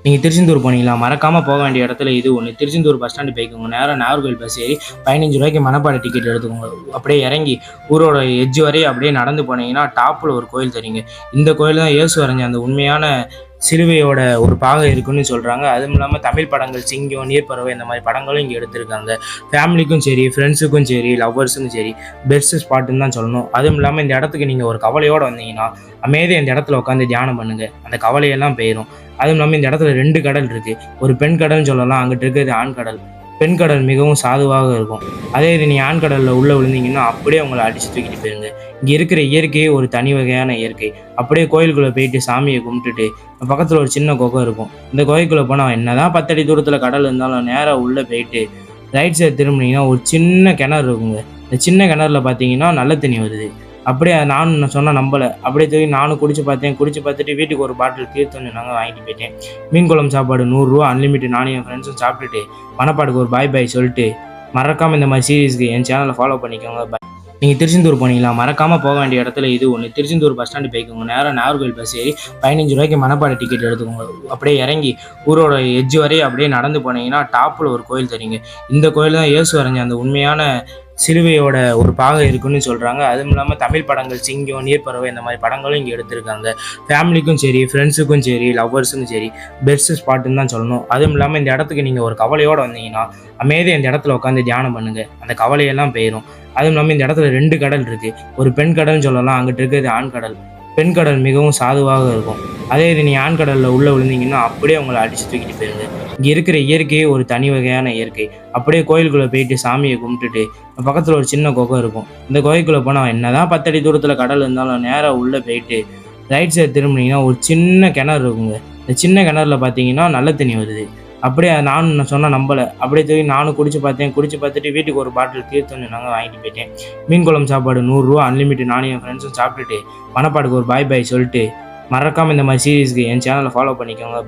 நீங்கள் திருச்செந்தூர் போனீங்களா? மறக்காமல் போக வேண்டிய இடத்துல இது ஒன்று. திருச்செந்தூர் பஸ் ஸ்டாண்டு போய்க்கோங்க. நேராக நாகர்கோவில் பஸ் ஏறி ரூ. 15 மணப்பாறை டிக்கெட் எடுத்துக்கோங்க. அப்படியே இறங்கி ஊரோட எட்ஜ் வரையும் அப்படியே நடந்து போனீங்கன்னா டாப்பில் ஒரு கோயில் தெரியுங்க. இந்த கோயில் தான் இயேசு வரைஞ்ச அந்த உண்மையான சிலுவையோட ஒரு பாகம் இருக்குன்னு சொல்கிறாங்க. அதுவும் இல்லாமல் தமிழ் படங்கள் சிங்கம், நீர்ப்பறவை இந்த மாதிரி படங்களும் இங்கே எடுத்திருக்காங்க. ஃபேமிலிக்கும் சரி, ஃப்ரெண்ட்ஸுக்கும் சரி, லவ்வர்ஸுக்கும் சரி பெஸ்ட் ஸ்பாட்டுன்னு தான் சொல்லணும். அதுவும் இல்லாமல் இந்த இடத்துக்கு நீங்கள் ஒரு கவலையோடு வந்தீங்கன்னா அமைதியாக இந்த இடத்துல உட்காந்து தியானம் பண்ணுங்கள். அந்த கவலையெல்லாம் போயிடும். அதுவும் இல்லாமல் இந்த இடத்துல 2 கடல் இருக்குது. ஒரு பெண் கடல்னு சொல்லலாம், அங்கிட்டு இருக்கிறது ஆண் கடல். பெண் கடல் மிகவும் சாதுவாக இருக்கும். அதே இது நீ ஆண் கடலில் உள்ளே விழுந்தீங்கன்னா அப்படியே உங்களை அடித்து தூக்கிட்டு போயிருங்க. இங்கே இருக்கிற இயற்கையே ஒரு தனி வகையான இயற்கை. அப்படியே கோயிலுக்குள்ளே போயிட்டு சாமியை கும்பிட்டுட்டு பக்கத்தில் ஒரு சின்ன குகை இருக்கும். இந்த குகைக்குள்ளே போனால் என்னதான் 10 அடி தூரத்தில் கடல் இருந்தாலும் நேராக உள்ளே போயிட்டு ரைட் சைடு திரும்பினீங்கன்னா ஒரு சின்ன கிணறு இருக்குங்க. இந்த சின்ன கிணறுல பார்த்தீங்கன்னா நல்ல தண்ணி வருது. அப்படியே நான் சொன்னால் நம்பலை. அப்படியே தூக்கி நானும் குடிச்சு பார்த்தேன். குடிச்சு பார்த்துட்டு வீட்டுக்கு ஒரு பாட்டில் தீர்த்தம் நாங்கள் வாங்கிட்டு போயிட்டேன். மீன் குழம்பு சாப்பாடு ரூ. 100 அன்லிமிட்டட். நானும் என் ஃப்ரெண்ட்ஸும் சாப்பிட்டுட்டு மணப்பாடுக்கு ஒரு பாய் சொல்லிட்டு மறக்காமல் இந்த மாதிரி சீரீஸ்க்கு என் சேனலை ஃபாலோ பண்ணிக்கோங்க. நீங்கள் திருச்செந்தூர் போனீங்களா? மறக்காமல் போக வேண்டிய இடத்துல இது ஒன்று. திருச்செந்தூர் பஸ் ஸ்டாண்டு போய்க்கோங்க. நேராக நாகர்கோவில் பஸ் ஏறி ரூ. 15 மணப்பாறை டிக்கெட் எடுத்துக்கோங்க. அப்படியே இறங்கி ஊரோட எட்ஜ் வரையும் அப்படியே நடந்து போனீங்கன்னா டாப்பில் ஒரு கோயில் தெரியுங்க. இந்த கோயில் தான் இயேசு வரைஞ்ச அந்த உண்மையான சிலுவையோட ஒரு பாகம் இருக்குன்னு சொல்கிறாங்க. அதுவும் இல்லாமல் தமிழ் படங்கள் சிங்கம், நீர்ப்பறவை இந்த மாதிரி படங்களும் இங்கே எடுத்திருக்காங்க. ஃபேமிலிக்கும் சரி, ஃப்ரெண்ட்ஸுக்கும் சரி, லவ்வர்ஸுக்கும் சரி பெஸ்ட் ஸ்பாட்டுன்னு தான் சொல்லணும். அதுவும் இல்லாமல் இந்த இடத்துக்கு நீங்கள் ஒரு கவலையோடு வந்தீங்கன்னா அமைதியாக இந்த இடத்துல உட்காந்து தியானம் பண்ணுங்கள். அந்த கவலையெல்லாம் போயிடும். அதுவும் இல்லாமல் இந்த இடத்துல 2 கடல் இருக்குது. ஒரு பெண் கடல்னு சொல்லலாம், அங்கிட்டு இருக்கிறது ஆண் கடல். பெண் கடல் மிகவும் சாதுவாக இருக்கும். அதே இது நீ ஆண் கடலில் உள்ளே விழுந்தீங்கன்னா அப்படியே உங்களை அடித்து தூக்கிட்டு போயிருங்க. இங்கே இருக்கிற இயற்கையே ஒரு தனி வகையான இயற்கை. அப்படியே கோயிலுக்குள்ளே போயிட்டு சாமியை கும்பிட்டுட்டு பக்கத்தில் ஒரு சின்ன குகை இருக்கும். இந்த குகைக்குள்ளே போனால் என்னதான் 10 அடி தூரத்தில் கடல் இருந்தாலும் நேராக உள்ளே போயிட்டு ரைட் சைடு திரும்பினீங்கன்னா ஒரு சின்ன கிணறு இருக்குங்க. இந்த சின்ன கிணறுல பார்த்தீங்கன்னா நல்ல தண்ணி வருது. அப்படியே நான் சொன்னால் நம்பலை. அப்படியே தூக்கி நானும் குடிச்சு பார்த்தேன். குடிச்சு பார்த்துட்டு வீட்டுக்கு ஒரு பாட்டில் தீர்த்தம் நாங்கள் வாங்கிட்டு போயிட்டேன். மீன் குழம்பு சாப்பாடு ரூ. 100 அன்லிமிட்டட். நானும் என் ஃப்ரெண்ட்ஸும் சாப்பிட்டுட்டு மணப்பாடுக்கு ஒரு பாய் சொல்லிட்டு மறக்காமல் இந்த மாதிரி சீரீஸ்க்கு என் சேனலை ஃபாலோ பண்ணிக்கோங்க.